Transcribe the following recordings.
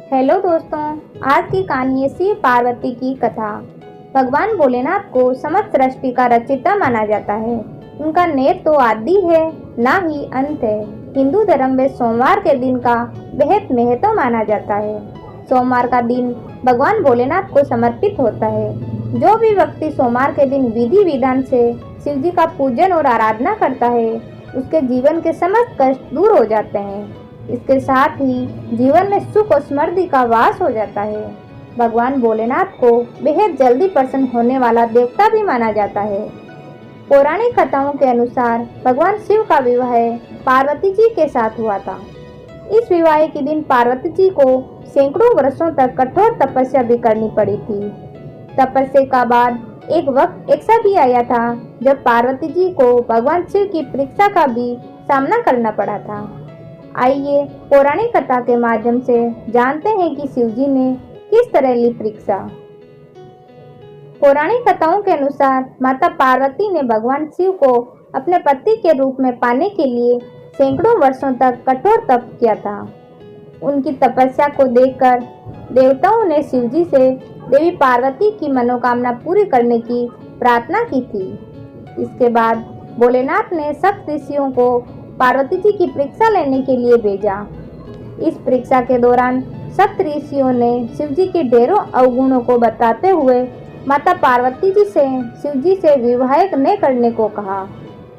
Hello दोस्तों, आज की कहानी है शिव पार्वती की कथा। भगवान भोलेनाथ को समस्त सृष्टि का रचयिता माना जाता है। उनका नेत्र तो आदि है, ना ही अंत है। हिंदू धर्म में सोमवार के दिन का बेहद महत्व माना जाता है। सोमवार का दिन भगवान भोलेनाथ को समर्पित होता है। जो भी व्यक्ति सोमवार के दिन विधि विधान से शिव जी का पूजन और आराधना करता है, उसके जीवन के समस्त कष्ट दूर हो जाते हैं। इसके साथ ही जीवन में सुख और समृद्धि का वास हो जाता है। भगवान भोलेनाथ को बेहद जल्दी प्रसन्न होने वाला देवता भी माना जाता है। पौराणिक कथाओं के अनुसार भगवान शिव का विवाह पार्वती जी के साथ हुआ था। इस विवाह के दिन पार्वती जी को सैकड़ों वर्षों तक कठोर तपस्या भी करनी पड़ी थी। तपस्या का बाद एक वक्त ऐसा भी आया था जब पार्वती जी को भगवान शिव की परीक्षा का भी सामना करना पड़ा था। आइए पौराणिक कथा के माध्यम से जानते हैं कि शिवजी ने किस तरह ली परीक्षा। पौराणिक कथाओं के अनुसार माता पार्वती ने भगवान शिव को अपने पति के रूप में पाने के लिए सैकड़ों वर्षों तक कठोर तप किया था। उनकी तपस्या को देखकर देवताओं ने शिवजी से देवी पार्वती की मनोकामना पूरी करने की प्रार्थना की थी। इसके बाद भोलेनाथ ने सप्त ऋषियों को पार्वती जी की परीक्षा लेने के लिए भेजा। इस परीक्षा के दौरान सप्त ऋषियों ने शिवजी के ढेरों अवगुणों को बताते हुए माता पार्वती जी से शिवजी से विवाह न करने को कहा,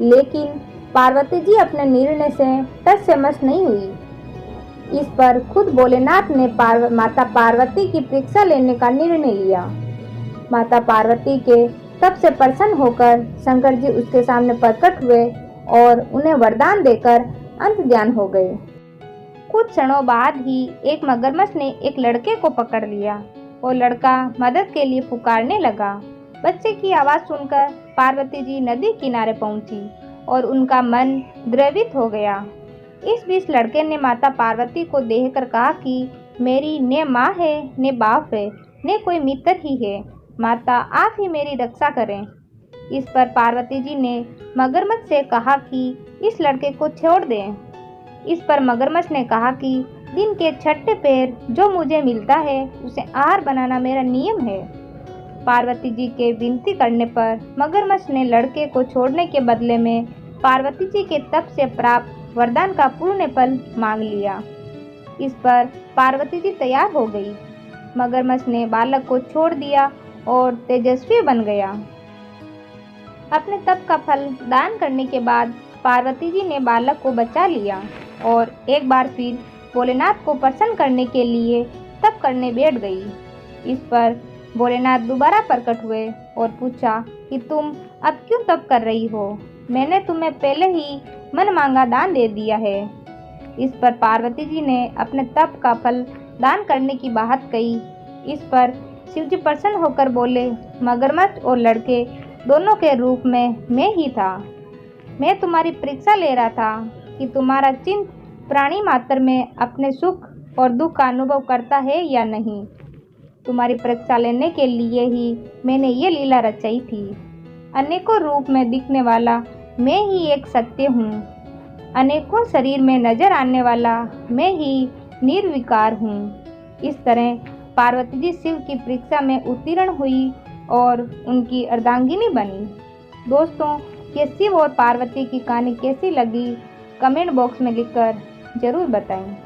लेकिन पार्वती जी अपने निर्णय से टस से मस नहीं हुई। इस पर खुद भोलेनाथ ने माता पार्वती की परीक्षा लेने का निर्णय लिया। माता पार्वती के तब से प्रसन्न होकर शंकर जी उसके सामने प्रकट हुए और उन्हें वरदान देकर अंत ध्यान हो गए। कुछ क्षणों बाद ही एक मगरमच्छ ने एक लड़के को पकड़ लिया और लड़का मदद के लिए पुकारने लगा। बच्चे की आवाज सुनकर पार्वती जी नदी किनारे पहुंची और उनका मन द्रवित हो गया। इस बीच लड़के ने माता पार्वती को देखकर कहा कि मेरी न माँ है, न बाप है, न कोई मित्र ही है। माता आप ही मेरी रक्षा करें। इस पर पार्वती जी ने मगरमच्छ से कहा कि इस लड़के को छोड़ दें। इस पर मगरमच्छ ने कहा कि दिन के छठे पैर जो मुझे मिलता है उसे आहार बनाना मेरा नियम है। पार्वती जी के विनती करने पर मगरमच्छ ने लड़के को छोड़ने के बदले में पार्वती जी के तप से प्राप्त वरदान का पूर्ण फल मांग लिया। इस पर पार्वती जी तैयार हो गई। मगरमच्छ ने बालक को छोड़ दिया और तेजस्वी बन गया। अपने तप का फल दान करने के बाद पार्वती जी ने बालक को बचा लिया और एक बार फिर भोलेनाथ को प्रसन्न करने के लिए तप करने बैठ गई। इस पर भोलेनाथ दोबारा प्रकट हुए और पूछा कि तुम अब क्यों तप कर रही हो? मैंने तुम्हें पहले ही मन मांगा दान दे दिया है। इस पर पार्वती जी ने अपने तप का फल दान करने की बात कही। इस पर शिवजी प्रसन्न होकर बोले, मगरमच्छ और लड़के दोनों के रूप में मैं ही था। मैं तुम्हारी परीक्षा ले रहा था कि तुम्हारा चित्त प्राणी मात्र में अपने सुख और दुख का अनुभव करता है या नहीं। तुम्हारी परीक्षा लेने के लिए ही मैंने ये लीला रचाई थी। अनेकों रूप में दिखने वाला मैं ही एक सत्य हूँ। अनेकों शरीर में नजर आने वाला मैं ही निर्विकार हूँ। इस तरह पार्वती जी शिव की परीक्षा में उत्तीर्ण हुई और उनकी अर्धांगिनी बनी। दोस्तों, ये शिव और पार्वती की कहानी कैसी लगी कमेंट बॉक्स में लिखकर जरूर बताएं।